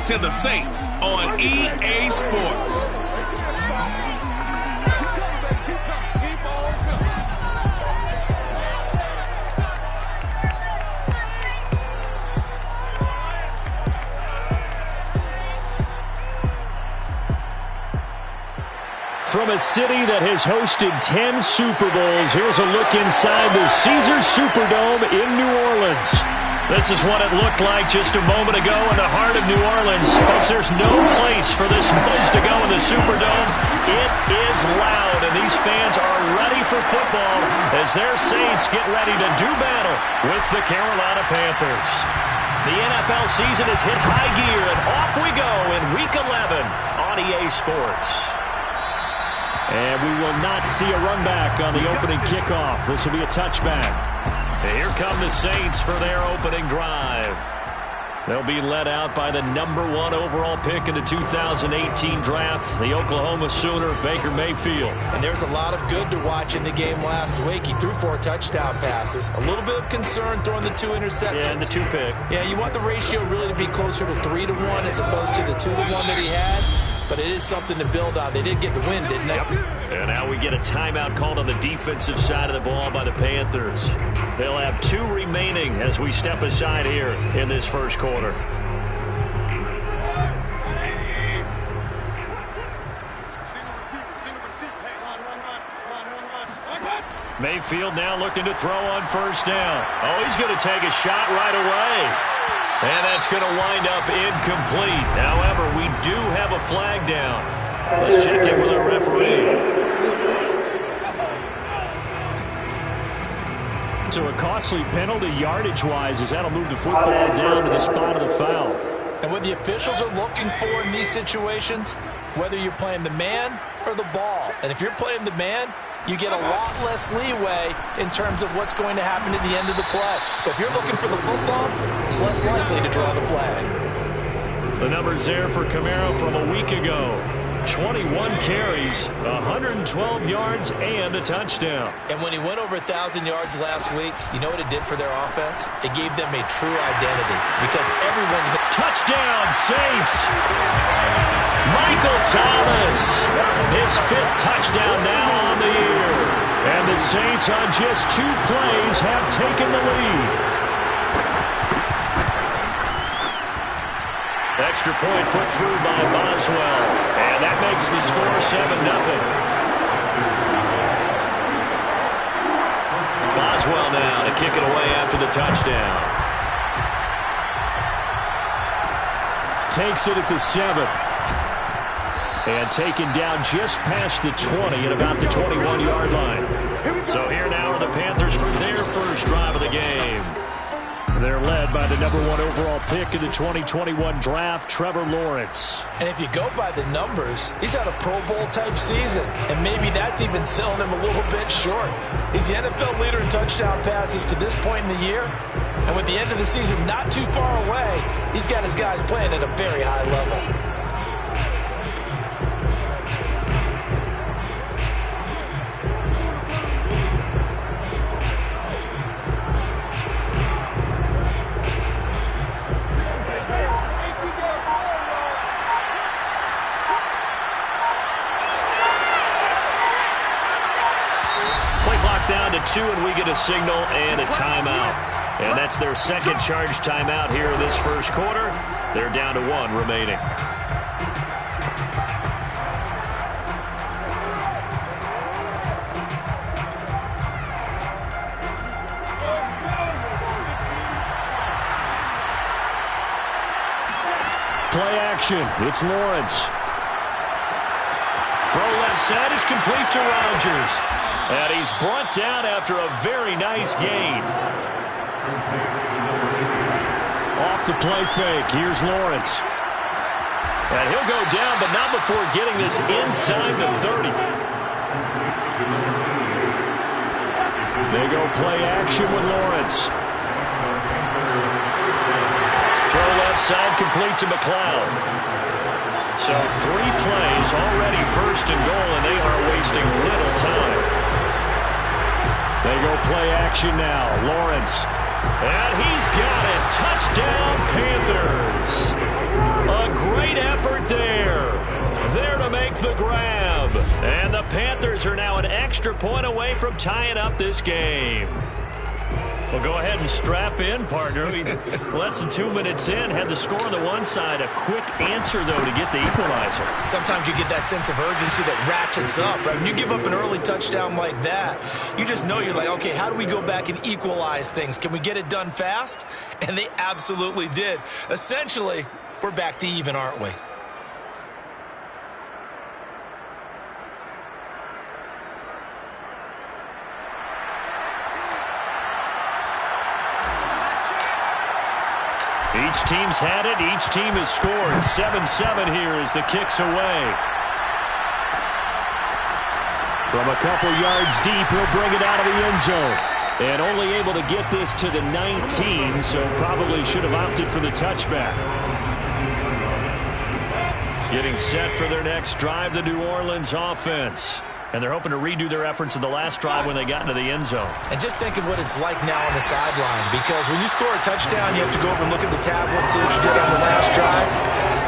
to the Saints on EA Sports. From a city that has hosted 10 Super Bowls, here's a look inside the Caesars Superdome in New Orleans. This is what it looked like just a moment ago in the heart of New Orleans. Folks, there's no place for this noise to go in the Superdome. It is loud, and these fans are ready for football as their Saints get ready to do battle with the Carolina Panthers. The NFL season has hit high gear, and off we go in Week 11 on EA Sports. And we will not see a run back on the opening kickoff. This will be a touchback. And here come the Saints for their opening drive. They'll be led out by the #1 overall pick in the 2018 draft, the Oklahoma Sooner, Baker Mayfield. And there's a lot of good to watch in the game last week. He threw 4 touchdown passes. A little bit of concern throwing the 2 interceptions. Yeah, and the 2 pick. Yeah, you want the ratio really to be closer to 3-1 as opposed to the 2-1 that he had. But it is something to build on. They did get the win, didn't they? Yep. And now we get a timeout called on the defensive side of the ball by the Panthers. They'll have 2 remaining as we step aside here in this first quarter. Mayfield now looking to throw on first down. Oh, he's going to take a shot right away. And that's going to wind up incomplete. However, we do have a flag down. Let's check in with our referee. So a costly penalty yardage-wise as that'll move the football down to the spot of the foul. And what the officials are looking for in these situations, whether you're playing the man or the ball. And if you're playing the man, you get a lot less leeway in terms of what's going to happen at the end of the play. But if you're looking for the football, it's less likely to draw the flag. The numbers there for Kamara from a week ago. 21 carries, 112 yards, and a touchdown. And when he went over 1,000 yards last week, you know what it did for their offense? It gave them a true identity because everyone's been... Touchdown, Saints! Michael Thomas, his 5th touchdown now on the year. And the Saints on just 2 plays have taken the lead. Extra point put through by Boswell. And that makes the score 7-0. Boswell now to kick it away after the touchdown. Takes it at the 7. And taken down just past the 20 at about the 21-yard line. So here now are the Panthers for their first drive of the game. They're led by the #1 overall pick in the 2021 draft, Trevor Lawrence. And if you go by the numbers, he's had a Pro Bowl type season. And maybe that's even selling him a little bit short. He's the NFL leader in touchdown passes to this point in the year. And with the end of the season not too far away, he's got his guys playing at a very high level. Down to 2, and we get a signal and a timeout. And that's their second charge timeout here in this first quarter. They're down to 1 remaining. Play action. It's Lawrence. Throw left side is complete to Rodgers. And he's brought down after a very nice gain. Off the play fake. Here's Lawrence. And he'll go down, but not before getting this inside the 30. They go play action with Lawrence. Throw left side complete to McLeod. So 3 plays already first and goal, and they are wasting little time. They go play action now. Lawrence. And he's got it. Touchdown, Panthers. A the Panthers are now an extra point away from tying up this game. Well, go ahead and strap in, partner. Less than 2 minutes in, had the score on the one side. A quick answer, though, to get the equalizer. Sometimes you get that sense of urgency that ratchets up, right? When you give up an early touchdown like that, you just know you're like, okay, how do we go back and equalize things? Can we get it done fast? And they absolutely did. Essentially, we're back to even, aren't we? Each team's had it. Each team has scored. 7-7 here as the kick's away. From a couple yards deep, he'll bring it out of the end zone. And only able to get this to the 19, so probably should have opted for the touchback. Getting set for their next drive, the New Orleans offense. And they're hoping to redo their efforts in the last drive when they got into the end zone. And just think of what it's like now on the sideline, because when you score a touchdown, you have to go over and look at the tablet and see what you did on the last drive.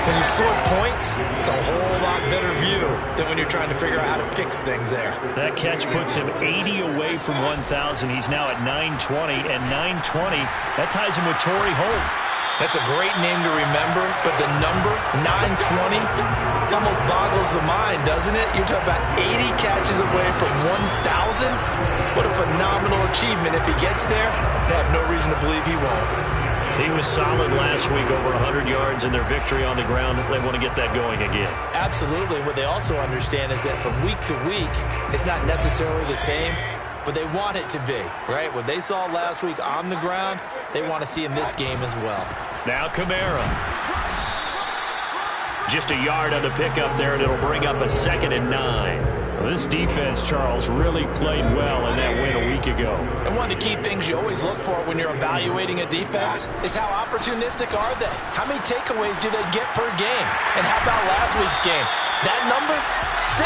When you score points, it's a whole lot better view than when you're trying to figure out how to fix things there. That catch puts him 80 away from 1,000. He's now at 920, and 920, that ties him with Torrey Holt. That's a great name to remember, but the number, 920, almost boggles the mind, doesn't it? You're talking about 80 catches away from 1,000. What a phenomenal achievement. If he gets there, I have no reason to believe he won't. He was solid last week, over 100 yards in their victory on the ground. They want to get that going again. Absolutely. What they also understand is that from week to week, it's not necessarily the same, but they want it to be, right? What they saw last week on the ground, they want to see in this game as well. Now Kamara. Just a yard on the pickup there, and it'll bring up a 2nd and 9. Well, this defense, Charles, really played well in that win a week ago. And one of the key things you always look for when you're evaluating a defense is how opportunistic are they? How many takeaways do they get per game? And how about last week's game? That number, 6.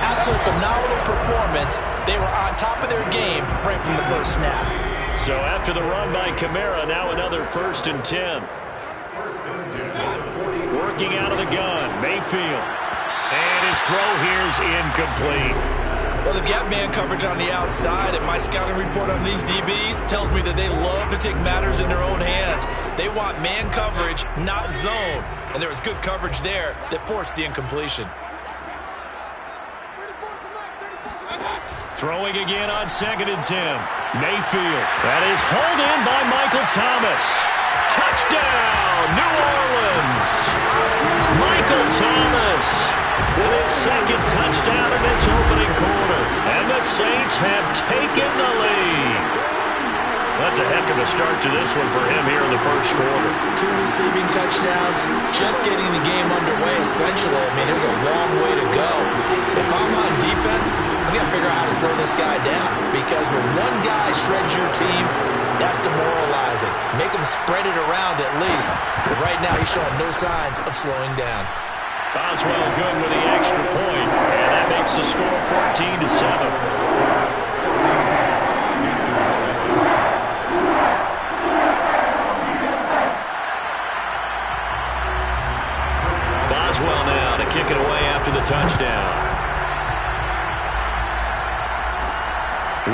Absolute phenomenal performance. They were on top of their game right from the first snap. So after the run by Kamara, now another 1st and 10. Working out of the gun, Mayfield. And his throw here is incomplete. Well, they've got man coverage on the outside, and my scouting report on these DBs tells me that they love to take matters in their own hands. They want man coverage, not zone. And there was good coverage there that forced the incompletion. Throwing again on 2nd and 10. Mayfield. That is hauled in by Michael Thomas. Touchdown, New Orleans. Michael Thomas with his 2nd touchdown in this opening quarter. And the Saints have taken the lead. That's a heck of a start to this one for him here in the first quarter. 2 receiving touchdowns, just getting the game underway, essentially. I mean, there's a long way to go. If I'm on defense, I've got to figure out how to slow this guy down, because when one guy shreds your team, that's demoralizing. Make him spread it around at least. But right now, he's showing no signs of slowing down. Boswell good with the extra point, and that makes the score 14-7. Boswell now to kick it away after the touchdown.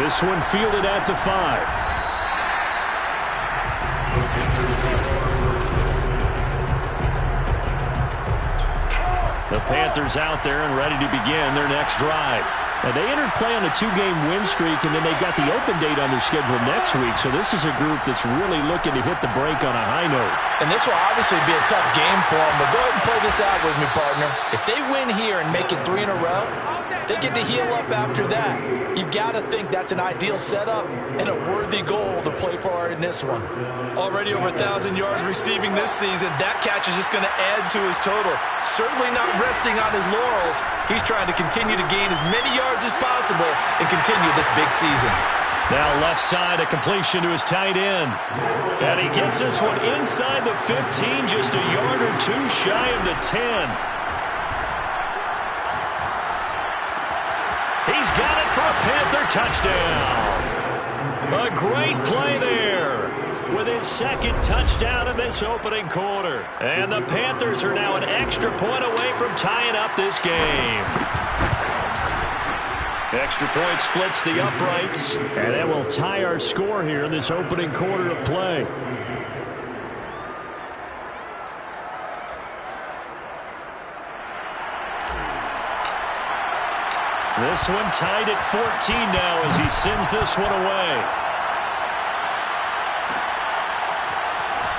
This one fielded at the 5. The Panthers out there and ready to begin their next drive. Now, they entered play on a 2-game win streak, and then they've got the open date on their schedule next week. So this is a group that's really looking to hit the break on a high note. And this will obviously be a tough game for them, but go ahead and play this out with me, partner. If they win here and make it 3 in a row, they get to heal up after that. You've got to think that's an ideal setup and a worthy goal to play for in this one. Already over 1,000 yards receiving this season. That catch is just going to add to his total. Certainly not resting on his laurels. He's trying to continue to gain as many yards as possible and continue this big season. Now left side, a completion to his tight end. And he gets this one inside the 15, just a yard or 2 shy of the 10. He's got it for a Panther touchdown. A great play there with his 2nd touchdown in this opening quarter. And the Panthers are now an extra point away from tying up this game. Extra point splits the uprights, and that will tie our score here in this opening quarter of play. This one tied at 14 now as he sends this one away.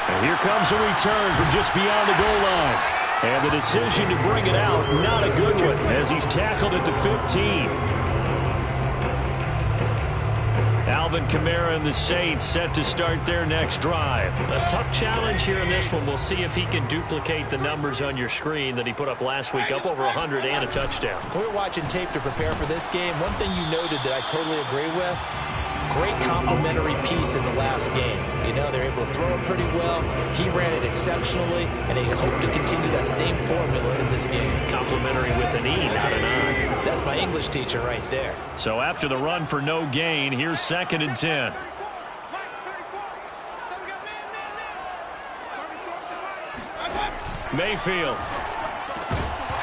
And here comes a return from just beyond the goal line. And the decision to bring it out, not a good one, as he's tackled at the 15. Alvin Kamara and the Saints set to start their next drive. A tough challenge here in this one. We'll see if he can duplicate the numbers on your screen that he put up last week, up over 100 and a touchdown. We're watching tape to prepare for this game. One thing you noted that I totally agree with, great complementary piece in the last game. You know, they're able to throw it pretty well. He ran it exceptionally, and they hope to continue that same formula in this game. Complimentary with an E, not an I. That's my English teacher right there. So after the run for no gain, here's 2nd and 10. Mayfield.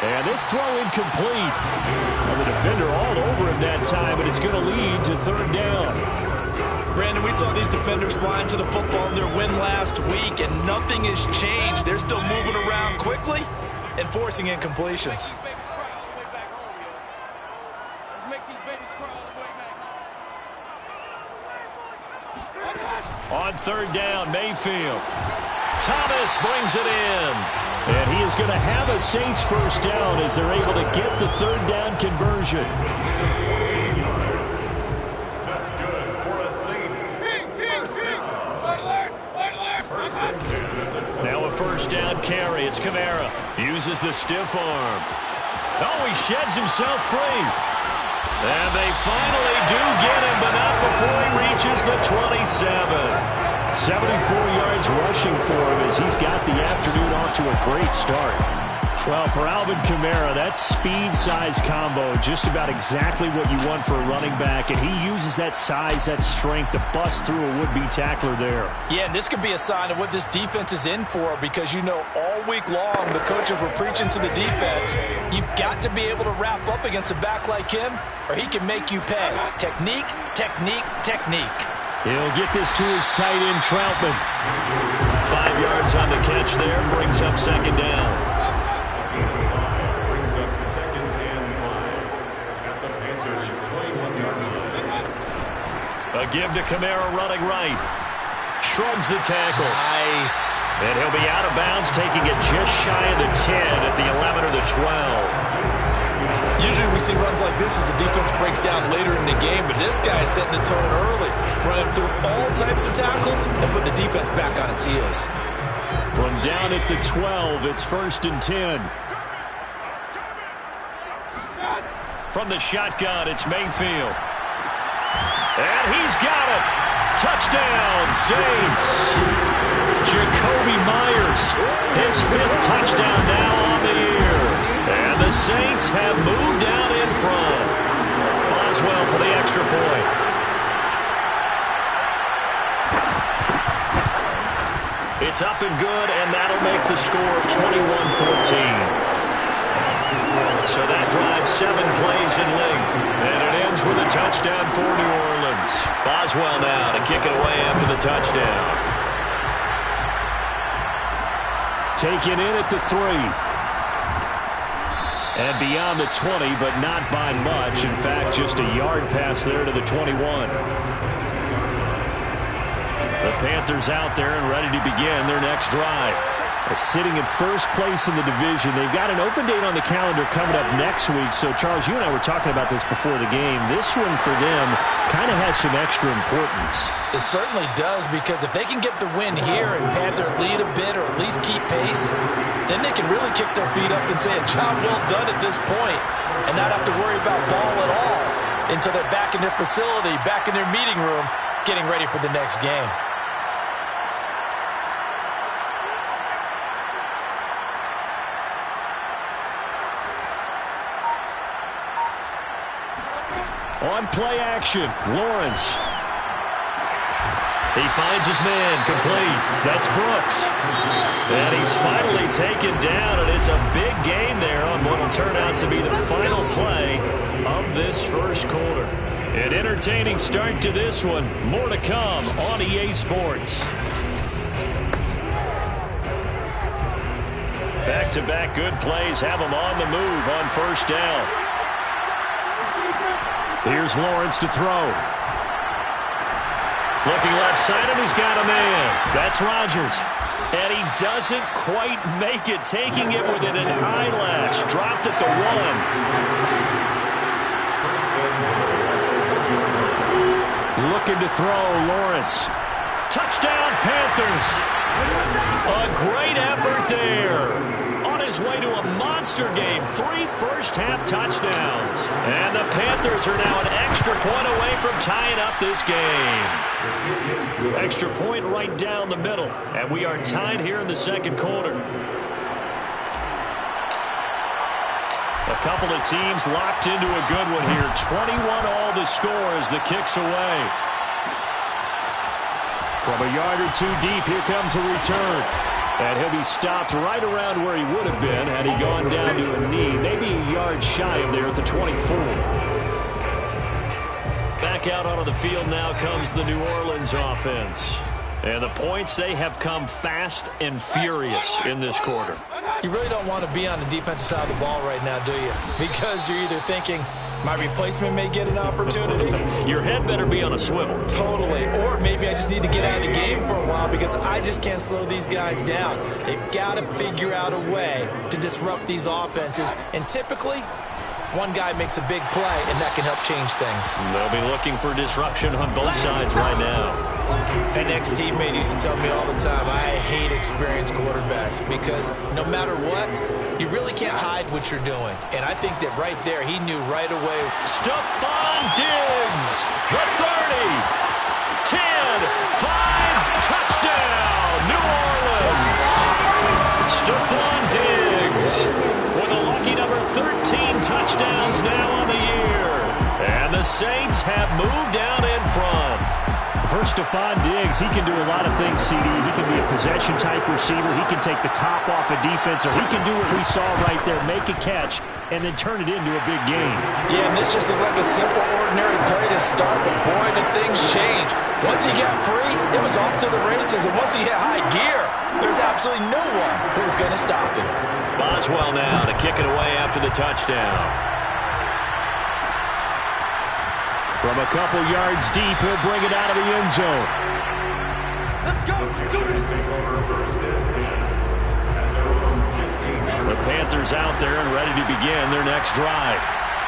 And this throw incomplete. Well, the defender all over him that time, but it's going to lead to 3rd down. Brandon, we saw these defenders flying to the football in their win last week, and nothing has changed. They're still moving around quickly and forcing incompletions. On 3rd down, Mayfield. Thomas brings it in. And he is going to have a Saints 1st down as they're able to get the 3rd down conversion. That's good for a Saints. Now a 1st down carry. It's Kamara. Uses the stiff arm. Oh, he sheds himself free. And they finally do get him, but not before he reaches the 27. 74 yards rushing for him as he's got the afternoon off to a great start. Well, for Alvin Kamara, that speed-size combo, just about exactly what you want for a running back, and he uses that size, that strength to bust through a would-be tackler there. Yeah, and this could be a sign of what this defense is in for, because you know all week long the coaches were preaching to the defense, you've got to be able to wrap up against a back like him, or he can make you pay. Technique, technique, technique. He'll get this to his tight end, Troutman. 5 yards on the catch there, brings up 2nd down. Brings up 2nd and 5 at the Panthers' 21-yard line. A give to Kamara running right. Shrugs the tackle. Nice. And he'll be out of bounds, taking it just shy of the 10 at the 11 or the 12. Usually we see runs like this as the defense breaks down later in the game, but this guy is setting the tone early, running through all types of tackles and putting the defense back on its heels. From down at the 12, it's 1st and 10. From the shotgun, it's Mayfield. And he's got it. Touchdown, Saints. Jacoby Myers, his 5th touchdown now on the year. And the Saints have moved down in front. Boswell for the extra point. It's up and good, and that'll make the score 21-14. So that drives 7 plays in length, and it ends with a touchdown for New Orleans. Boswell now to kick it away after the touchdown. Taken in at the 3. And beyond the 20, but not by much. In fact, just a yard pass there to the 21. The Panthers out there and ready to begin their next drive. Sitting in 1st place in the division. They've got an open date on the calendar coming up next week. So, Charles, you and I were talking about this before the game. This one for them kind of has some extra importance. It certainly does, because if they can get the win here and pad their lead a bit or at least keep pace, then they can really kick their feet up and say a job well done at this point and not have to worry about ball at all until they're back in their facility, back in their meeting room, getting ready for the next game. On play action, Lawrence. He finds his man, complete. That's Brooks. And he's finally taken down, and it's a big gain there on what will turn out to be the final play of this first quarter. An entertaining start to this one. More to come on EA Sports. Back-to-back good plays have him on the move on first down. Here's Lawrence to throw. Looking left side, and he's got a man. That's Rodgers. And he doesn't quite make it, taking it within an eyelash. Dropped at the 1. Looking to throw, Lawrence. Touchdown, Panthers. A great effort there. On his way to a monster game. 3 first-half touchdowns. And the Panthers are now an extra point away from tying up this game. Extra point right down the middle. And we are tied here in the second quarter. A couple of teams locked into a good one here. 21-all the score as the kick's away. From a yard or two deep, here comes a return. And he'll be stopped right around where he would have been had he gone down to a knee. Maybe a yard shy of there at the 24. Back out onto the field now comes the New Orleans offense. And the points, they have come fast and furious in this quarter. You really don't want to be on the defensive side of the ball right now, do you? Because you're either thinking, my replacement may get an opportunity. Your head better be on a swivel. Totally. Or maybe I just need to get out of the game for a while because I just can't slow these guys down. They've got to figure out a way to disrupt these offenses. And typically, one guy makes a big play, and that can help change things. They'll be looking for disruption on both sides right now. An ex-teammate used to tell me all the time, I hate experienced quarterbacks because no matter what, you really can't hide what you're doing. And I think that right there, he knew right away. Stephon Diggs, the 30, 10, 5, touchdown, New Orleans. Stephon Diggs with a lucky number 13 touchdowns now on the year. And the Saints have moved out in front. For Stephon Diggs, he can do a lot of things, CD. He can be a possession-type receiver. He can take the top off a defense, or he can do what we saw right there, make a catch, and then turn it into a big game. Yeah, and this just looked like a simple, ordinary play to start, but boy, did things change. Once he got free, it was off to the races, and once he hit high gear, there's absolutely no one who was going to stop him. Boswell now to kick it away after the touchdown. From a couple yards deep, he'll bring it out of the end zone. Let's go. The Panthers out there and ready to begin their next drive.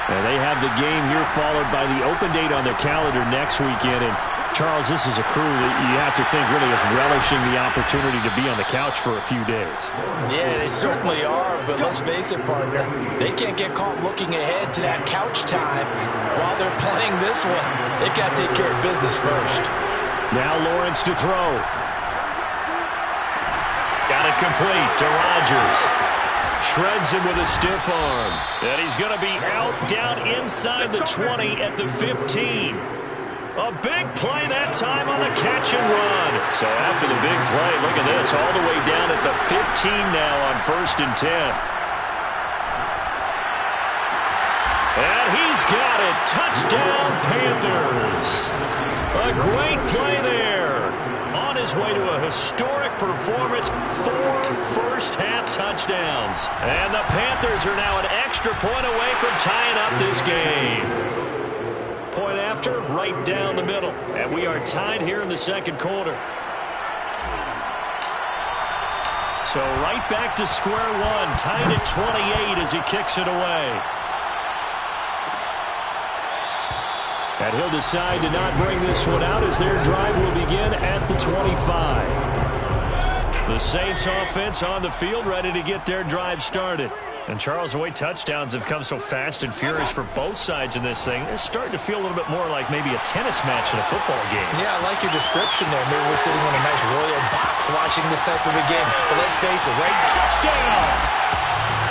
And they have the game here followed by the open date on their calendar next weekend. And Charles, this is a crew that you have to think really is relishing the opportunity to be on the couch for a few days. Yeah, they certainly are, but let's face it, partner. They can't get caught looking ahead to that couch time while they're playing this one. They've got to take care of business first. Now Lawrence to throw. Got it complete to Rodgers. Shreds him with a stiff arm. And he's going to be out down inside the 20 at the 15. A big play that time on the catch and run. So after the big play, look at this, all the way down at the 15 now on 1st and 10. And he's got it. Touchdown, Panthers. A great play there. On his way to a historic performance, 4 first-half touchdowns. And the Panthers are now an extra point away from tying up this game. Point after, right down the middle. And we are tied here in the second quarter. So right back to square one, tied at 28 as he kicks it away. And he'll decide to not bring this one out as their drive will begin at the 25. The Saints offense on the field ready to get their drive started. And Charles, the way touchdowns have come so fast and furious for both sides in this thing, it's starting to feel a little bit more like maybe a tennis match in a football game. Yeah, I like your description there. Maybe we're sitting in a nice royal box watching this type of a game. But let's face it, right? Touchdown!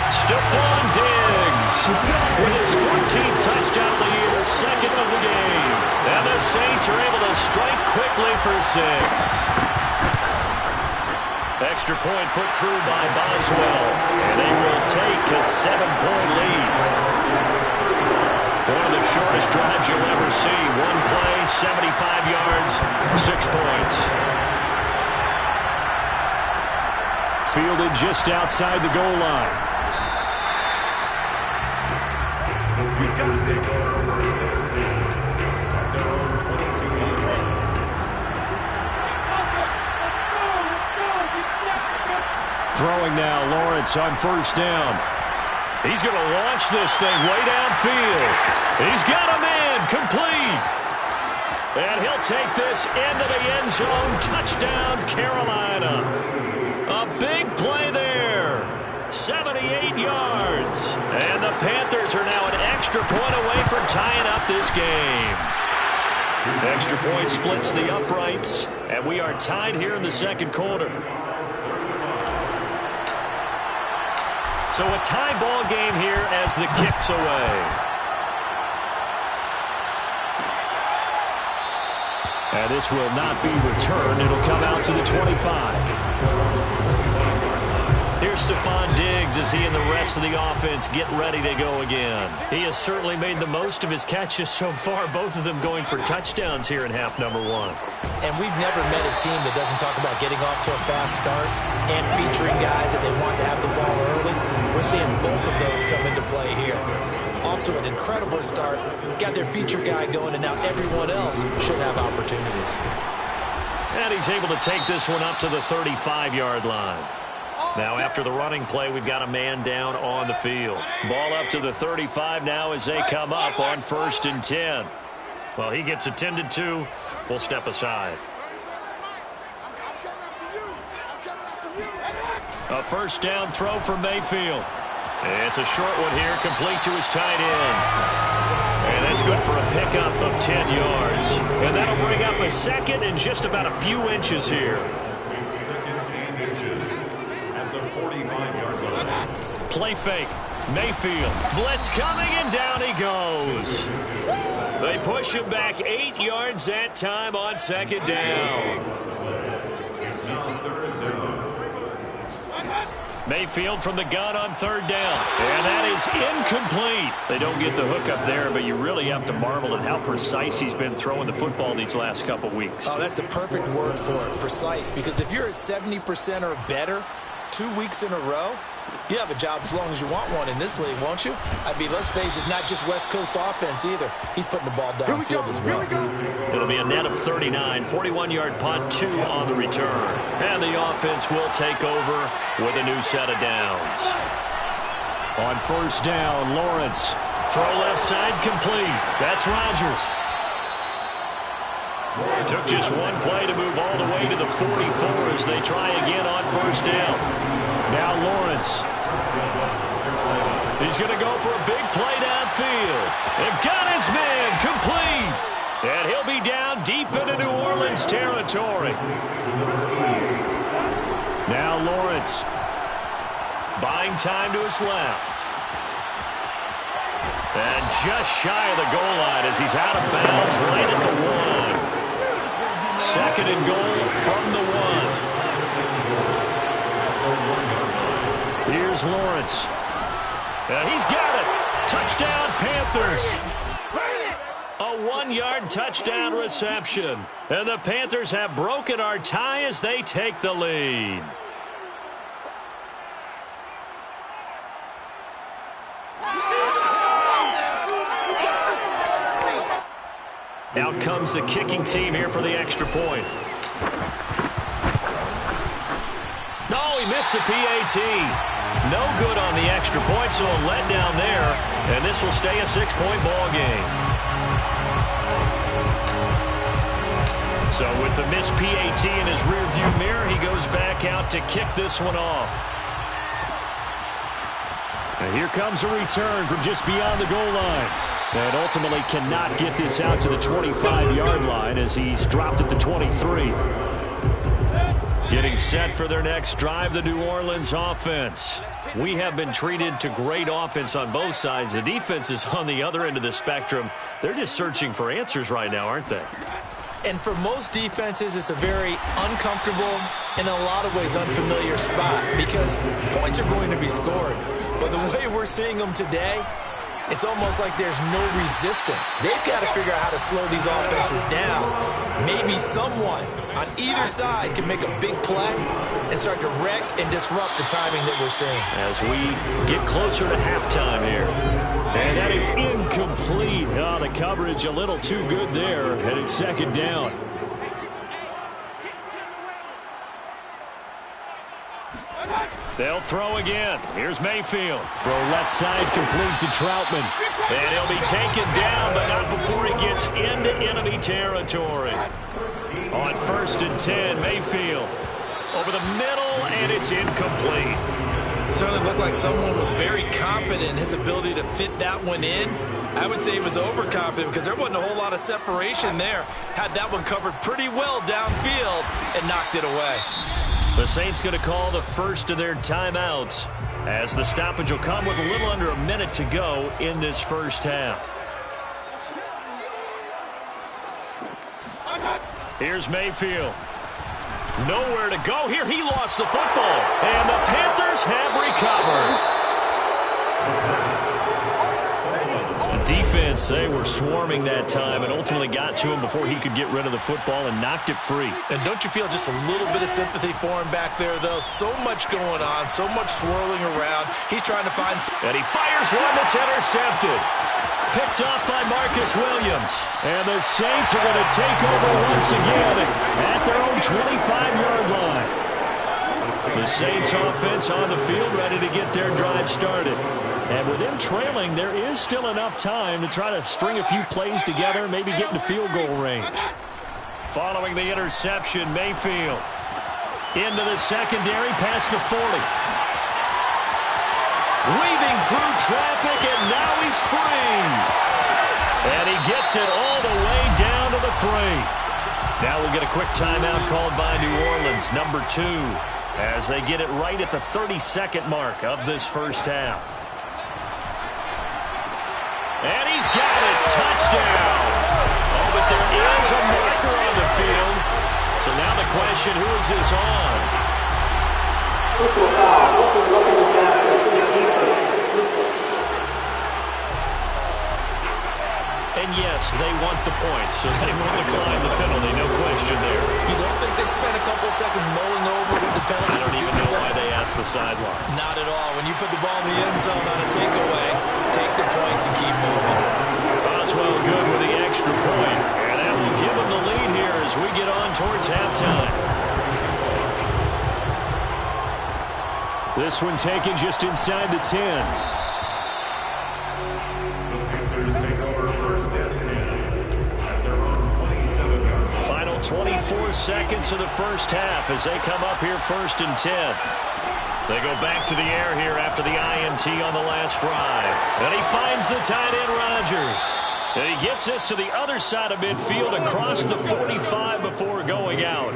Stephon Diggs with his 14th touchdown of the year, second of the game. And the Saints are able to strike quickly for 6. Extra point put through by Boswell, and they will take a 7-point lead. One of the shortest drives you'll ever see. One play, 75 yards, 6 points. Fielded just outside the goal line. Throwing now, Lawrence on first down. He's going to launch this thing way downfield. He's got a man, complete. And he'll take this into the end zone. Touchdown, Carolina. A big play there. 78 yards. And the Panthers are now an extra point away from tying up this game. Extra point splits the uprights. And we are tied here in the second quarter. So a tie ball game here as the kick's away. And this will not be returned. It'll come out to the 25. Here's Stephon Diggs as he and the rest of the offense get ready to go again. He has certainly made the most of his catches so far, both of them going for touchdowns here in half number 1. And we've never met a team that doesn't talk about getting off to a fast start and featuring guys that they want to have the ball early. We're seeing both of those come into play here. Off to an incredible start, got their feature guy going, and now everyone else should have opportunities. And he's able to take this one up to the 35-yard line. Now after the running play, we've got a man down on the field. Ball up to the 35 now as they come up on 1st and 10. Well, he gets attended to. We'll step aside. A first down throw for Mayfield. It's a short one here, complete to his tight end. And that's good for a pickup of 10 yards. And that'll bring up a second and just about a few inches here. Play fake. Mayfield. Blitz coming, and down he goes. They push him back 8 yards that time on 2nd down. Mayfield from the gun on 3rd down. And that is incomplete. They don't get the hook up there, but you really have to marvel at how precise he's been throwing the football these last couple weeks. Oh, that's the perfect word for it, precise. Because if you're at 70% or better 2 weeks in a row, you have a job as long as you want one in this league, won't you? I mean, let's face it, it's not just West Coast offense either. He's putting the ball downfield as well. It'll be a net of 39, 41-yard punt, 2 on the return. And the offense will take over with a new set of downs. On 1st down, Lawrence. Throw left side, complete. That's Rodgers. Took just one play to move all the way to the 44 as they try again on 1st down. Now Lawrence. He's going to go for a big play downfield. They've got his man, complete. And he'll be down deep into New Orleans territory. Now Lawrence. Buying time to his left. And just shy of the goal line as he's out of bounds right at the 1. 2nd and goal from the 1. Here's Lawrence. And he's got it. Touchdown, Panthers. A 1-yard touchdown reception. And the Panthers have broken our tie as they take the lead. Out comes the kicking team here for the extra point. No, he missed the PAT. No good on the extra point, so a letdown there. And this will stay a 6-point ball game. So with the missed PAT in his rearview mirror, he goes back out to kick this one off. And here comes a return from just beyond the goal line. And ultimately cannot get this out to the 25-yard line as he's dropped at the 23. Getting set for their next drive, the New Orleans offense. We have been treated to great offense on both sides. The defense is on the other end of the spectrum. They're just searching for answers right now, aren't they? And for most defenses, it's a very uncomfortable, in a lot of ways, unfamiliar spot because points are going to be scored. But the way we're seeing them today, it's almost like there's no resistance. They've got to figure out how to slow these offenses down. Maybe someone on either side can make a big play and start to wreck and disrupt the timing that we're seeing. As we get closer to halftime here. And that is incomplete. Oh, the coverage a little too good there, and it's second down. They'll throw again. Here's Mayfield. Throw left side complete to Troutman. And he'll be taken down, but not before he gets into enemy territory. On 1st and 10, Mayfield over the middle, and it's incomplete. Certainly looked like someone was very confident in his ability to fit that one in. I would say he was overconfident because there wasn't a whole lot of separation there. Had that one covered pretty well downfield and knocked it away. The Saints going to call the first of their timeouts as the stoppage will come with a little under a minute to go in this first half. Here's Mayfield. Nowhere to go here. He lost the football. And the Panthers have recovered. The defense, they were swarming that time and ultimately got to him before he could get rid of the football and knocked it free. And don't you feel just a little bit of sympathy for him back there, though? So much going on, so much swirling around. He's trying to find... And he fires one that's intercepted. Picked off by Marcus Williams. And the Saints are going to take over once again at their own 25-yard line. The Saints offense on the field ready to get their drive started. And with them trailing, there is still enough time to try to string a few plays together, maybe get into field goal range. Following the interception, Mayfield into the secondary, past the 40. Weaving through traffic, and now he's free. And he gets it all the way down to the 3. Now we'll get a quick timeout called by New Orleans, number 2, as they get it right at the 32nd mark of this first half. And he's got it. Touchdown. Oh, but there is a marker on the field. So now the question, who is this on? And yes, they want the points, so they will decline the penalty, no question there. You don't think they spent a couple seconds mulling over with the penalty? I don't even know why they asked the sideline. Not at all. When you put the ball in the end zone on a takeaway, take the points and keep moving. Boswell good with the extra point, and that will give them the lead here as we get on towards halftime. This one taken just inside the 10. Final 24 seconds of the first half as they come up here 1st and 10. They go back to the air here after the INT on the last drive. And he finds the tight end, Rodgers. And he gets this to the other side of midfield across the 45 before going out.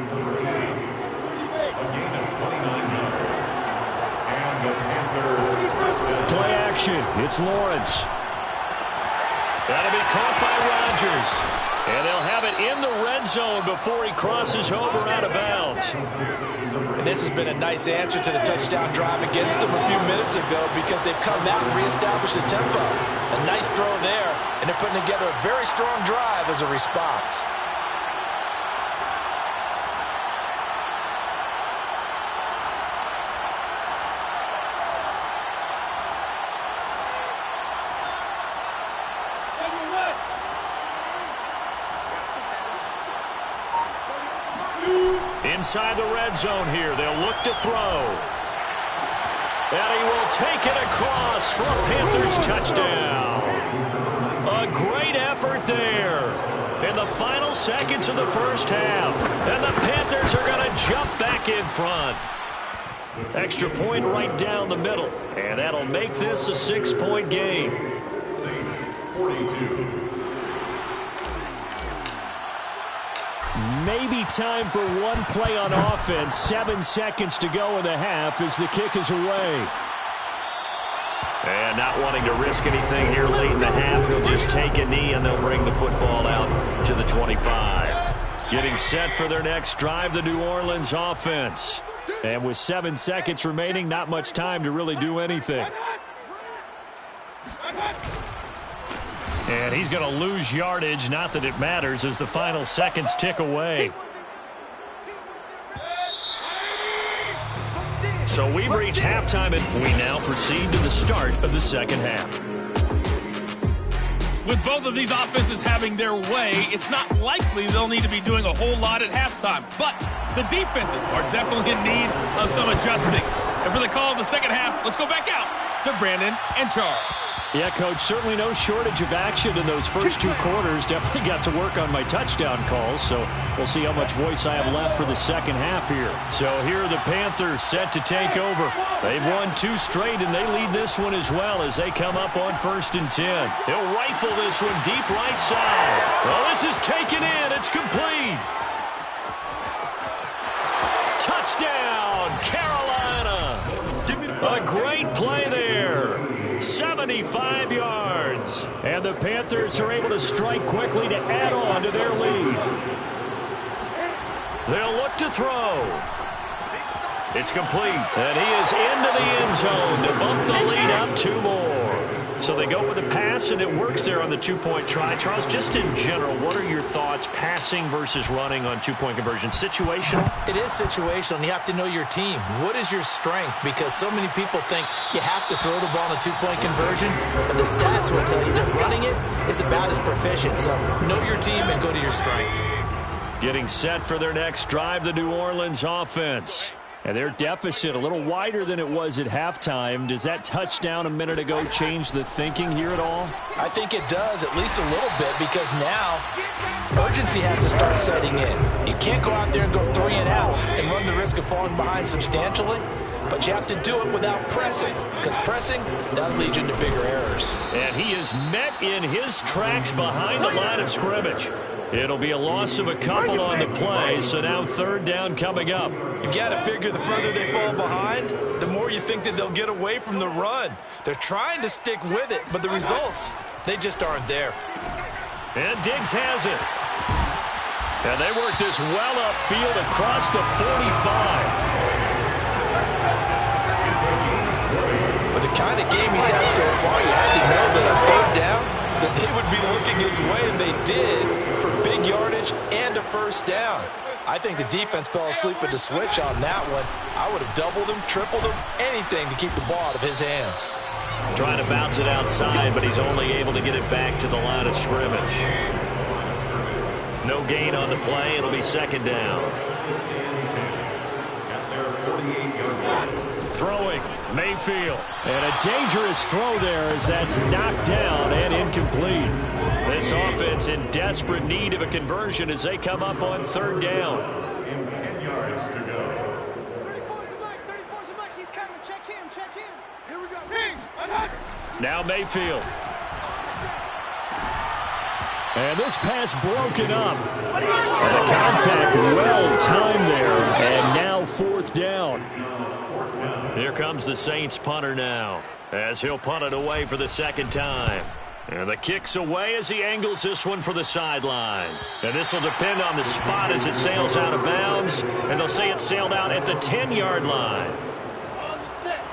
Play action. It's Lawrence. That'll be caught by Rodgers. And they'll have it in the red zone before he crosses over out of bounds. And this has been a nice answer to the touchdown drive against them a few minutes ago because they've come out and reestablished the tempo. A nice throw there, and they're putting together a very strong drive as a response. Inside the red zone here, they'll look to throw. And he will take it across for a Panthers touchdown. A great effort there in the final seconds of the first half. And the Panthers are going to jump back in front. Extra point right down the middle. And that'll make this a 6-point game. Saints 42. Maybe time for one play on offense. 7 seconds to go in the half as the kick is away. And not wanting to risk anything here late in the half, he'll just take a knee and they'll bring the football out to the 25. Getting set for their next drive, the New Orleans offense. And with 7 seconds remaining, not much time to really do anything. And he's going to lose yardage, not that it matters, as the final seconds tick away. So we've reached halftime, and we now proceed to the start of the second half. With both of these offenses having their way, it's not likely they'll need to be doing a whole lot at halftime. But the defenses are definitely in need of some adjusting. And for the call of the second half, let's go back out to Brandon and Charles. Yeah, Coach, certainly no shortage of action in those first two quarters. Definitely got to work on my touchdown calls, so we'll see how much voice I have left for the second half here. So here are the Panthers set to take over. They've won 2 straight, and they lead this one as well as they come up on 1st and 10. He'll rifle this one deep right side. Well, this is taken in. It's complete. Touchdown, Carolina. A great play there. 75 yards. And the Panthers are able to strike quickly to add on to their lead. They'll look to throw. It's complete. And he is into the end zone to bump the lead up 2 more. So they go with a pass, and it works there on the 2-point try. Charles, just in general, what are your thoughts passing versus running on 2-point conversion? Situational? It is situational, and you have to know your team. What is your strength? Because so many people think you have to throw the ball in a 2-point conversion, but the stats will tell you that running it is about as proficient. So know your team and go to your strength. Getting set for their next drive, the New Orleans offense. And their deficit a little wider than it was at halftime. Does that touchdown a minute ago change the thinking here at all? I think it does, at least a little bit, because now urgency has to start setting in. You can't go out there and go 3 and out and run the risk of falling behind substantially, but you have to do it without pressing, because pressing, that'll lead you into bigger errors. And he is met in his tracks behind the line of scrimmage. It'll be a loss of a couple on the play, so now 3rd down coming up. You've got to figure the further they fall behind, the more you think that they'll get away from the run. They're trying to stick with it, but the results, they just aren't there. And Diggs has it. And they work this well upfield across the 45. With the kind of game he's had so far, you had to know that on 3rd down, that they would be looking his way, and they did, for big yardage and a 1st down. I think the defense fell asleep with the switch on that one. I would have doubled him, tripled him, anything to keep the ball out of his hands. Trying to bounce it outside, but he's only able to get it back to the line of scrimmage. No gain on the play. It'll be 2nd down. Throwing, Mayfield. And a dangerous throw there as that's knocked down and incomplete. This offense in desperate need of a conversion as they come up on 3rd down. 10 yards to go. 34's the Mike, 34's the Mike. He's coming. Check him, check him. Here we go. Now Mayfield. And this pass broken up. And the contact well timed there. And now 4th down. Here comes the Saints punter now, as he'll punt it away for the 2nd time. And the kick's away as he angles this one for the sideline. And this will depend on the spot as it sails out of bounds. And they'll say it sailed out at the 10-yard line.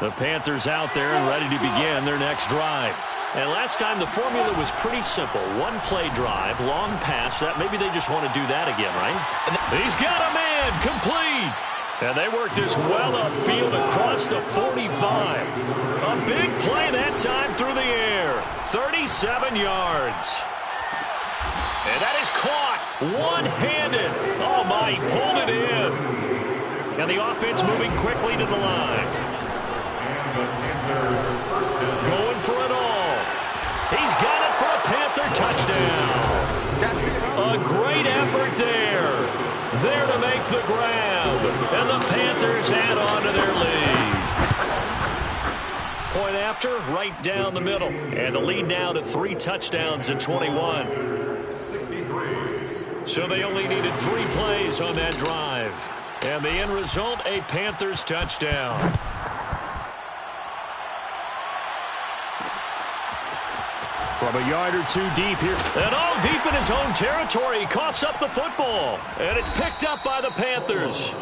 The Panthers out there and ready to begin their next drive. And last time the formula was pretty simple. 1-play drive, long pass. That maybe they just want to do that again, right? He's got a man, complete. And they work this well upfield across the 45. A big play that time through the air. 37 yards. And that is caught one-handed. Oh, my, he pulled it in. And the offense moving quickly to the line. Going for it all. He's got it for a Panther touchdown. A great effort there. There to make the grab. And the Panthers add on to their lead. Point after, right down the middle. And the lead now to 3 touchdowns at 21. So they only needed 3 plays on that drive. And the end result, a Panthers touchdown. From a yard or 2 deep here. And all deep in his own territory. He coughs up the football. And it's picked up by the Panthers.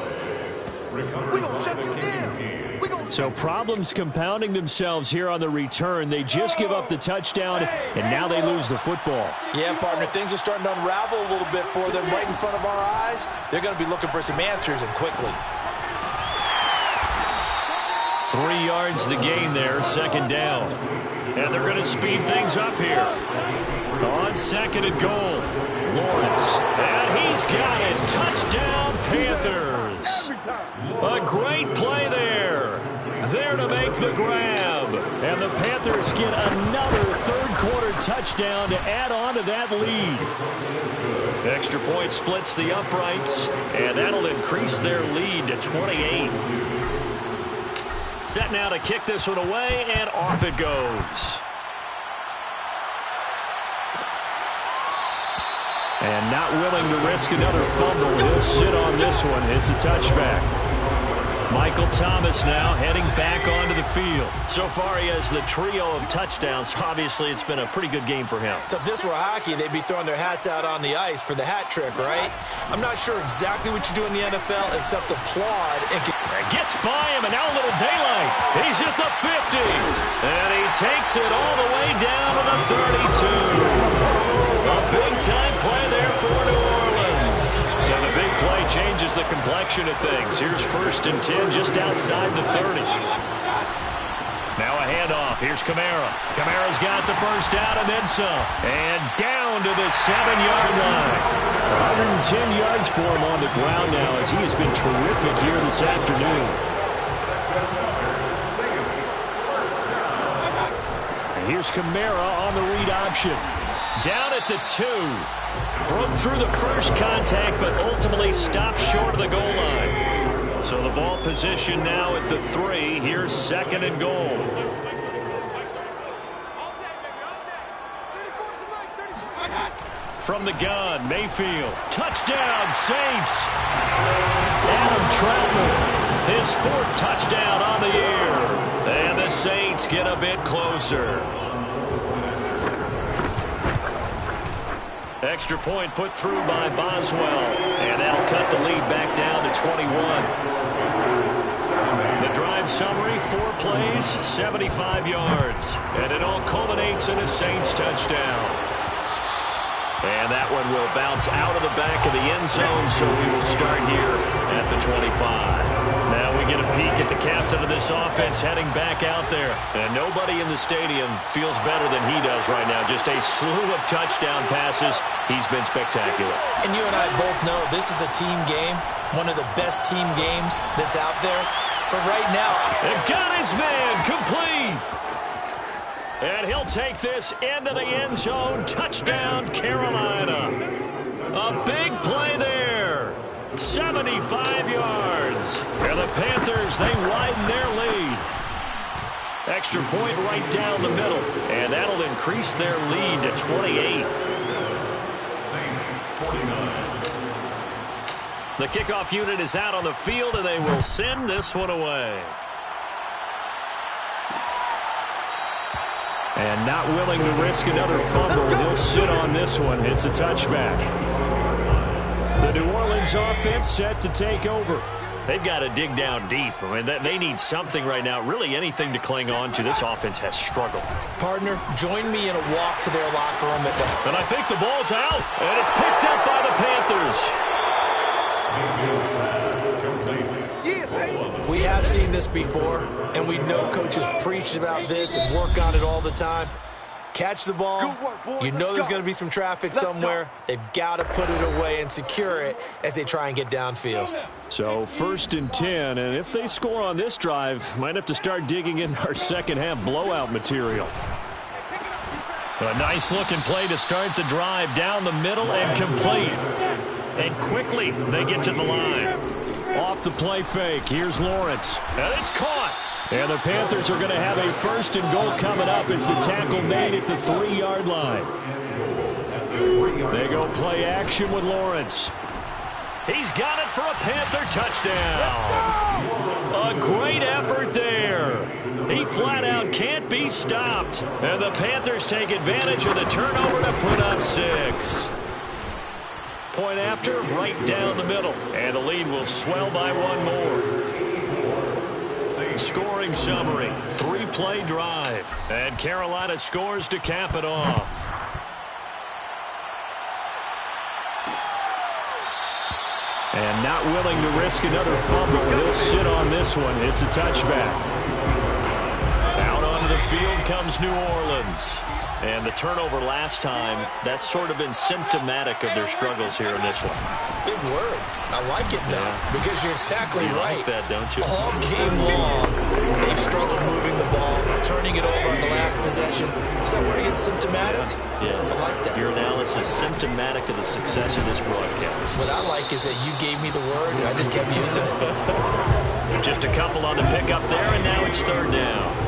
We're going to shut you down. We're going So problems compounding themselves here on the return. They just give up the touchdown, and now they lose the football. Yeah, partner, things are starting to unravel a little bit for them right in front of our eyes. They're going to be looking for some answers, and quickly. 3 yards the gain there, second down. And they're going to speed things up here. On second and goal, Lawrence. And he's got it. Touchdown, Panthers. A great play there. There to make the grab. And the Panthers get another third-quarter touchdown to add on to that lead. Extra point splits the uprights, and that'll increase their lead to 28. Set now to kick this one away, and off it goes. And not willing to risk another fumble. He'll sit on this one. It's a touchback. Michael Thomas now heading back onto the field. So far, he has the trio of touchdowns. Obviously, it's been a pretty good game for him. So if this were hockey, they'd be throwing their hats out on the ice for the hat trick, right? I'm not sure exactly what you do in the NFL except applaud. And gets by him, and now a little daylight. He's at the 50. And he takes it all the way down to the 32. A big-time play there for New Orleans. So the big play changes the complexion of things. Here's 1st and 10 just outside the 30. Now a handoff. Here's Kamara. Kamara's got the first down and then some. And down to the 7-yard line. 110 yards for him on the ground now as he has been terrific here this afternoon. And here's Kamara on the read option. Down at the 2. Broke through the first contact, but ultimately stopped short of the goal line. So the ball position now at the 3. Here's 2nd and goal. From the gun, Mayfield. Touchdown, Saints. Adam Troutman, his 4th touchdown on the year. And the Saints get a bit closer. Extra point put through by Boswell. And that'll cut the lead back down to 21. The drive summary, 4 plays, 75 yards. And it all culminates in a Saints touchdown. And that one will bounce out of the back of the end zone, so we will start here at the 25. Now we get a peek at the captain of this offense heading back out there. And nobody in the stadium feels better than he does right now. Just a slew of touchdown passes. He's been spectacular. And you and I both know this is a team game, one of the best team games that's out there. But right now, they've got his man complete. And he'll take this into the end zone. Touchdown, Carolina. A big play there. 75 yards. And the Panthers, they widen their lead. Extra point right down the middle. And that'll increase their lead to 28. Saints 49. The kickoff unit is out on the field, and they will send this one away. And not willing to risk another fumble. He'll sit on this one. It's a touchback. The New Orleans offense set to take over. They've got to dig down deep. I mean, they need something right now, really anything to cling on to. This offense has struggled. Partner, join me in a walk to their locker room. And I think the ball's out, and it's picked up by the Panthers. We have seen this before, and we know coaches preach about this and work on it all the time. Catch the ball. You know there's going to be some traffic somewhere. They've got to put it away and secure it as they try and get downfield. So 1st and 10, and if they score on this drive, might have to start digging in our second half blowout material. A nice looking play to start the drive down the middle and complete. And quickly they get to the line. Off the play fake, here's Lawrence. And it's caught. And the Panthers are going to have a 1st and goal coming up as the tackle made at the 3-yard line. They go play action with Lawrence. He's got it for a Panther touchdown. A great effort there. He flat out can't be stopped. And the Panthers take advantage of the turnover to put up 6. Point after, right down the middle. And the lead will swell by 1 more. scoring summary. 3-play drive. And Carolina scores to cap it off. And not willing to risk another fumble. He'll sit on this one. It's a touchback. Out onto the field comes New Orleans. And the turnover last time, that's sort of been symptomatic of their struggles here in this one. Big word. I like it, though, because you're exactly right. You like that, don't you? All game long, they've struggled moving the ball, turning it over on the last possession. Is that word again, symptomatic? Yeah. I like that. Your analysis, symptomatic of the success of this broadcast. What I like is that you gave me the word, and I just kept using it. Just a couple on the pickup there, and now it's third down.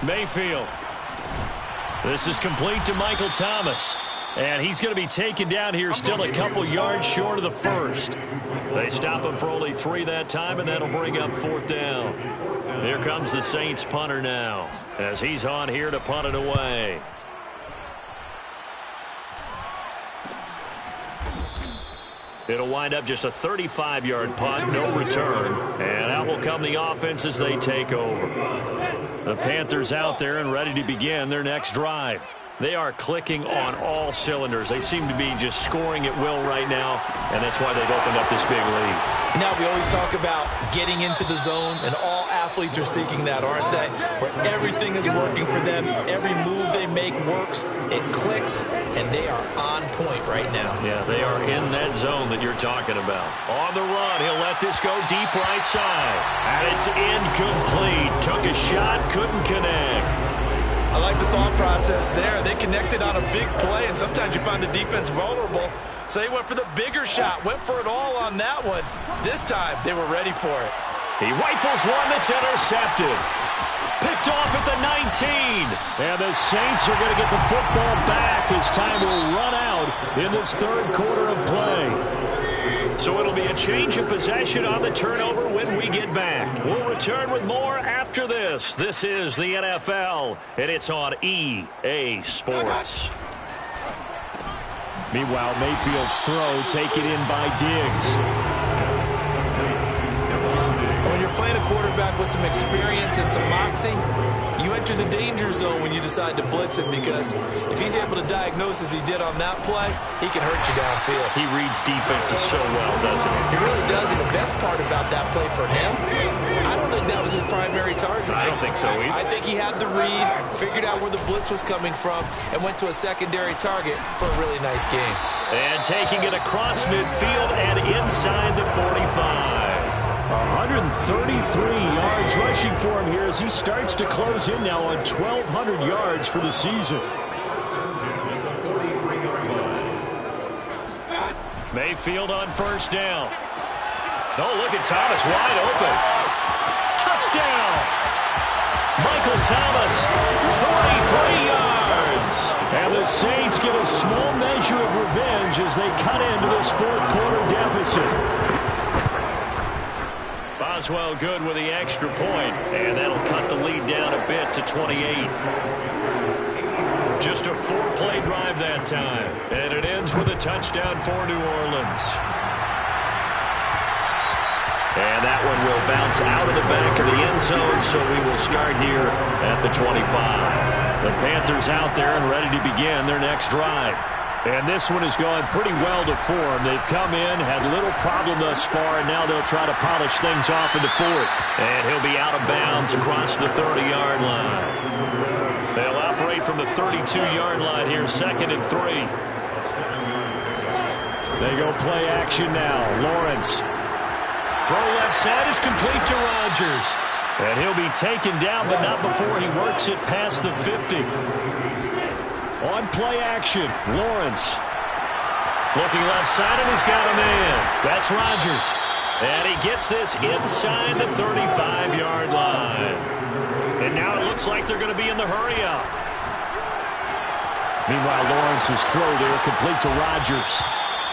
Mayfield. This is complete to Michael Thomas. And he's going to be taken down here still a couple yards short of the first. They stop him for only 3 that time, and that'll bring up fourth down. Here comes the Saints punter now as he's on here to punt it away. It'll wind up just a 35-yard punt, no return. And out will come the offense as they take over. The Panthers out there and ready to begin their next drive. They are clicking on all cylinders. They seem to be just scoring at will right now, and that's why they've opened up this big lead. Now, we always talk about getting into the zone, and all athletes are seeking that, aren't they? Where everything is working for them. Every move they make works. It clicks, and they are on point right now. Yeah, they are in that zone that you're talking about. On the run, he'll let this go deep right side. And it's incomplete. Took a shot, couldn't connect. I like the thought process there. They connected on a big play, and sometimes you find the defense vulnerable. So they went for the bigger shot, went for it all on that one. This time, they were ready for it. He rifles one that's intercepted. Picked off at the 19. And the Saints are going to get the football back as time will run out in this third quarter of play. So it'll be a change of possession on the turnover when we get back. We'll return with more after this. This is the NFL, and it's on EA Sports. Meanwhile, Mayfield's throw taken in by Diggs. When you're playing a quarterback with some experience and some moxie, you enter the danger zone when you decide to blitz him, because if he's able to diagnose as he did on that play, he can hurt you downfield. He reads defenses so well, doesn't he? He really does, and the best part about that play for him, I don't think that was his primary target. I don't think so either. I think he had the read, figured out where the blitz was coming from, and went to a secondary target for a really nice game. And taking it across midfield and inside the 45. 133 yards rushing for him here as he starts to close in now on 1,200 yards for the season. Mayfield on first down. Oh, look at Thomas wide open. Touchdown! Michael Thomas, 43 yards. And the Saints get a small measure of revenge as they cut into this fourth quarter deficit. Boswell good with the extra point, and that'll cut the lead down a bit to 28. Just a 4-play drive that time, and it ends with a touchdown for New Orleans. And that one will bounce out of the back of the end zone, so we will start here at the 25. The Panthers out there and ready to begin their next drive. And this one has gone pretty well to form. They've come in, had little problem thus far, and now they'll try to polish things off in the fourth. And he'll be out of bounds across the 30-yard line. They'll operate from the 32-yard line here, 2nd and 3. They go play action now. Lawrence. Throw left side is complete to Rodgers. And he'll be taken down, but not before he works it past the 50. On play action, Lawrence. Looking left side, and he's got a man. That's Rodgers. And he gets this inside the 35-yard line. And now it looks like they're going to be in the hurry-up. Meanwhile, Lawrence's throw there complete to Rodgers.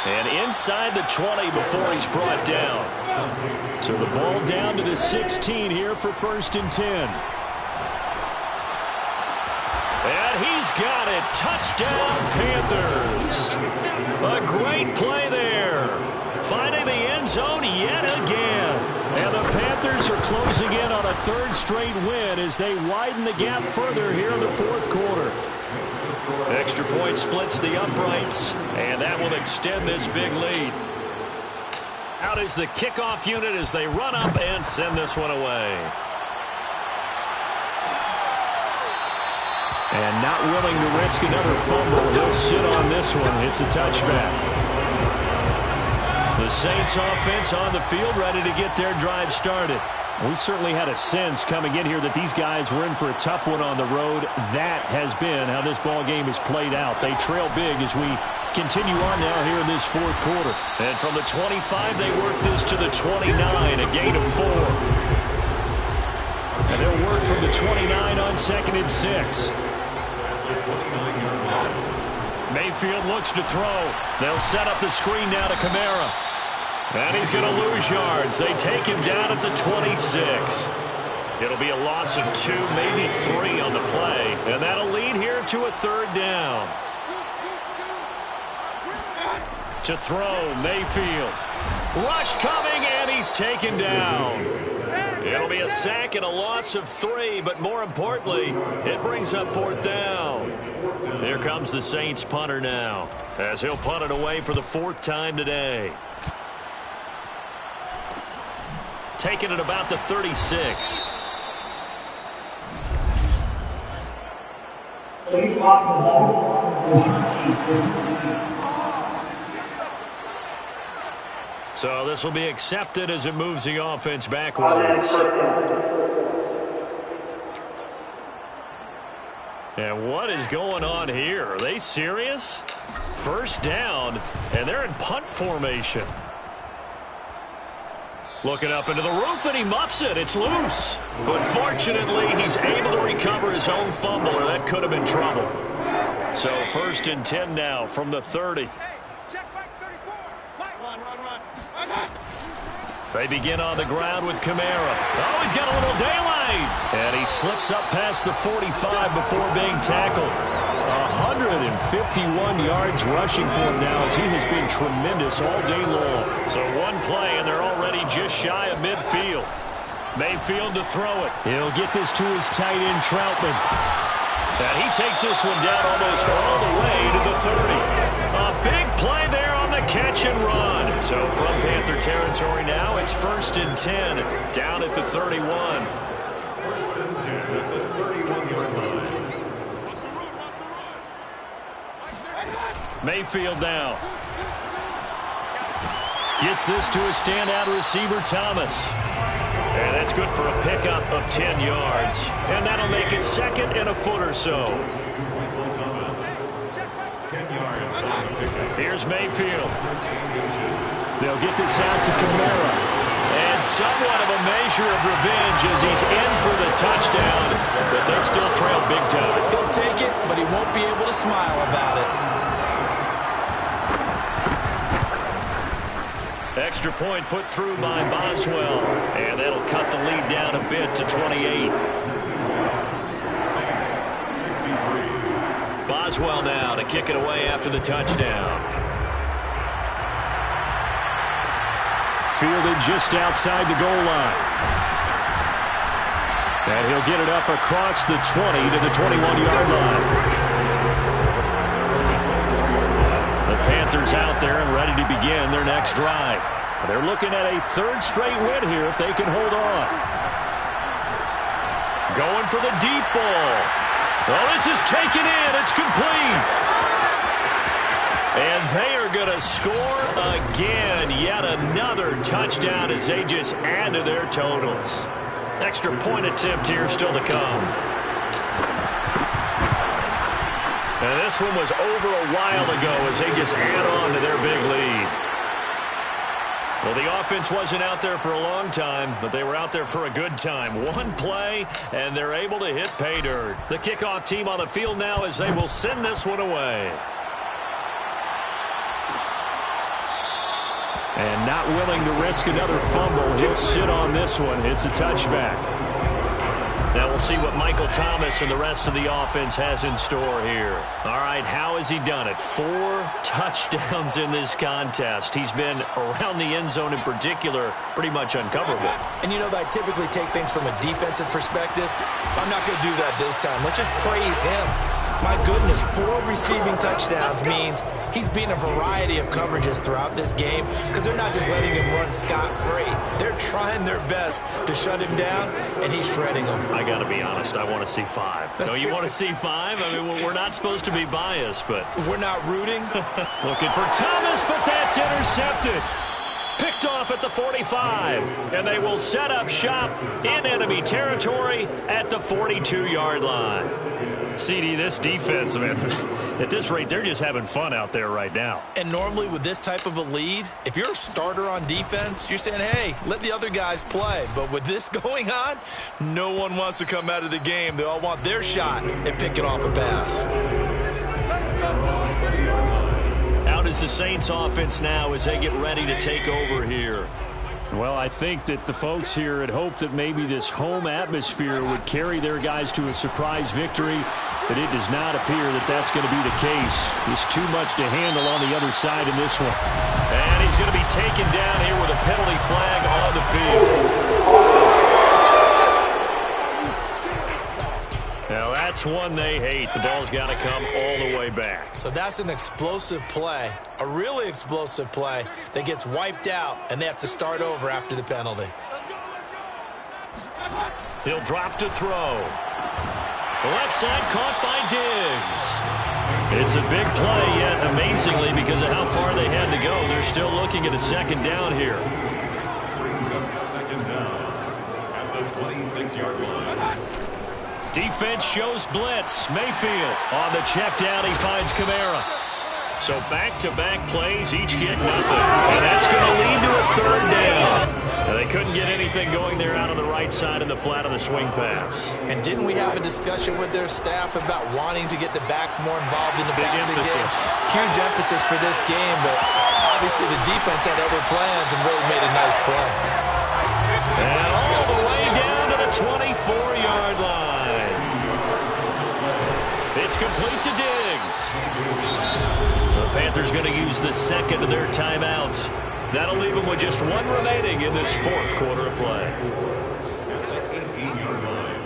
And inside the 20 before he's brought down. So the ball down to the 16 here for 1st and 10. And he's he's got it. Touchdown, Panthers. A great play there. Finding the end zone yet again. And the Panthers are closing in on a third straight win as they widen the gap further here in the fourth quarter. Extra point splits the uprights, and that will extend this big lead. Out is the kickoff unit as they run up and send this one away. And not willing to risk another fumble. He'll sit on this one. It's a touchback. The Saints offense on the field, ready to get their drive started. We certainly had a sense coming in here that these guys were in for a tough one on the road. That has been how this ball game has played out. They trail big as we continue on now here in this fourth quarter. And from the 25, they work this to the 29, a gain of 4. And they'll work from the 29 on 2nd and 6. Mayfield looks to throw. They'll set up the screen now to Kamara. And he's going to lose yards. They take him down at the 26. It'll be a loss of 2, maybe 3 on the play. And that'll lead here to a 3rd down. To throw, Mayfield. Rush coming, and he's taken down. It'll be a sack and a loss of 3, but more importantly, it brings up 4th down. Here comes the Saints punter now, as he'll punt it away for the 4th time today. Taking it about the 36. So this will be accepted as it moves the offense backwards. And what is going on here? Are they serious? 1st down, and they're in punt formation. Looking up into the roof, and he muffs it. It's loose. But fortunately, he's able to recover his own fumble, or that could have been trouble. So 1st and 10 now from the 30. They begin on the ground with Kamara. Oh, he's got a little daylight. And he slips up past the 45 before being tackled. 151 yards rushing for him now as he has been tremendous all day long. So one play, and they're already just shy of midfield. Mayfield to throw it. He'll get this to his tight end, Troutman. And he takes this one down almost all the way to the 30. A big play there on the catch and run. So from Panther territory now, it's 1st and 10 down at the 31. 1st and 10 at the 31-yard line. Mayfield now. Gets this to a standout receiver, Thomas. And that's good for a pickup of 10 yards. And that'll make it 2nd and a foot or so. 10 yards on the pickup. Here's Mayfield. They'll get this out to Kamara. And somewhat of a measure of revenge as he's in for the touchdown. But they still trail big time. He'll take it, but he won't be able to smile about it. Extra point put through by Boswell. And that'll cut the lead down a bit to 28. Saints, 63. Boswell now to kick it away after the touchdown. Fielded just outside the goal line. And he'll get it up across the 20 to the 21-yard line. The Panthers out there and ready to begin their next drive. They're looking at a 3rd straight win here if they can hold on. Going for the deep ball. Well, this is taken in. It's complete. And they are going to score again. Yet another touchdown as they just add to their totals. Extra point attempt here still to come. And this one was over a while ago as they just add on to their big lead. Well, the offense wasn't out there for a long time, but they were out there for a good time. One play, and they're able to hit pay dirt. The kickoff team on the field now as they will send this one away. And not willing to risk another fumble, he'll sit on this one. It's a touchback. Now we'll see what Michael Thomas and the rest of the offense has in store here. All right, how has he done it? 4 touchdowns in this contest. He's been around the end zone in particular, pretty much uncoverable. And you know that I typically take things from a defensive perspective. I'm not going to do that this time. Let's just praise him. My goodness, 4 receiving touchdowns means he's beaten a variety of coverages throughout this game because they're not just letting him run scot-free. They're trying their best to shut him down, and he's shredding them. I got to be honest, I want to see 5. No, you want to see 5? I mean, we're not supposed to be biased, but... We're not rooting. Looking for Thomas, but that's intercepted. Picked off at the 45, and they will set up shop in enemy territory at the 42-yard line. CD, this defense, man, at this rate, they're just having fun out there right now. And normally with this type of a lead, if you're a starter on defense, you're saying, hey, let the other guys play. But with this going on, no one wants to come out of the game. They all want their shot at picking off a pass. Out is the Saints offense now as they get ready to take over here. Well, I think that the folks here had hoped that maybe this home atmosphere would carry their guys to a surprise victory, but it does not appear that that's going to be the case. Just too much to handle on the other side in this one. And he's going to be taken down here with a penalty flag on the field. Now that's one they hate. The ball's got to come all the way back. So that's an explosive play, a really explosive play that gets wiped out, and they have to start over after the penalty. He'll drop to throw. The left side caught by Diggs. It's a big play, yet amazingly, because of how far they had to go, they're still looking at a second down here. Brings up second down at the 26-yard line. Defense shows blitz. Mayfield on the check down. He finds Kamara. So back-to-back plays, each get nothing. And that's going to lead to a third down. And they couldn't get anything going there out on the right side of the flat of the swing pass. And didn't we have a discussion with their staff about wanting to get the backs more involved in the passing game? Huge emphasis for this game, but obviously the defense had other plans and really made a nice play. And all the way down to the 24-yard line. It's complete to Diggs. The Panthers going to use the second of their timeouts. That'll leave them with just 1 remaining in this 4th quarter of play. 18-yard line.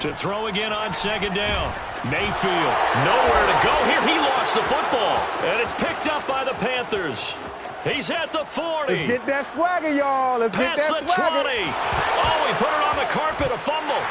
To throw again on second down. Mayfield, nowhere to go here. He lost the football. And it's picked up by the Panthers. He's at the 40. Let's get that swagger, y'all. Let's get that swagger. Past the 20. Oh, he put it on the carpet, a fumble.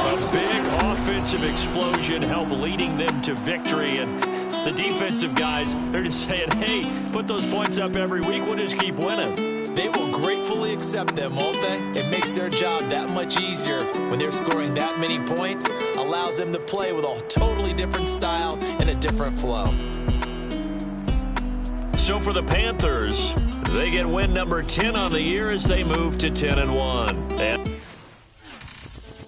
A big offensive explosion helped leading them to victory. And the defensive guys, they're just saying, hey, put those points up every week. We'll just keep winning. They will gratefully accept them, won't they? It makes their job that much easier when they're scoring that many points. Allows them to play with a totally different style and a different flow. So for the Panthers, they get win number 10 on the year as they move to 10-1.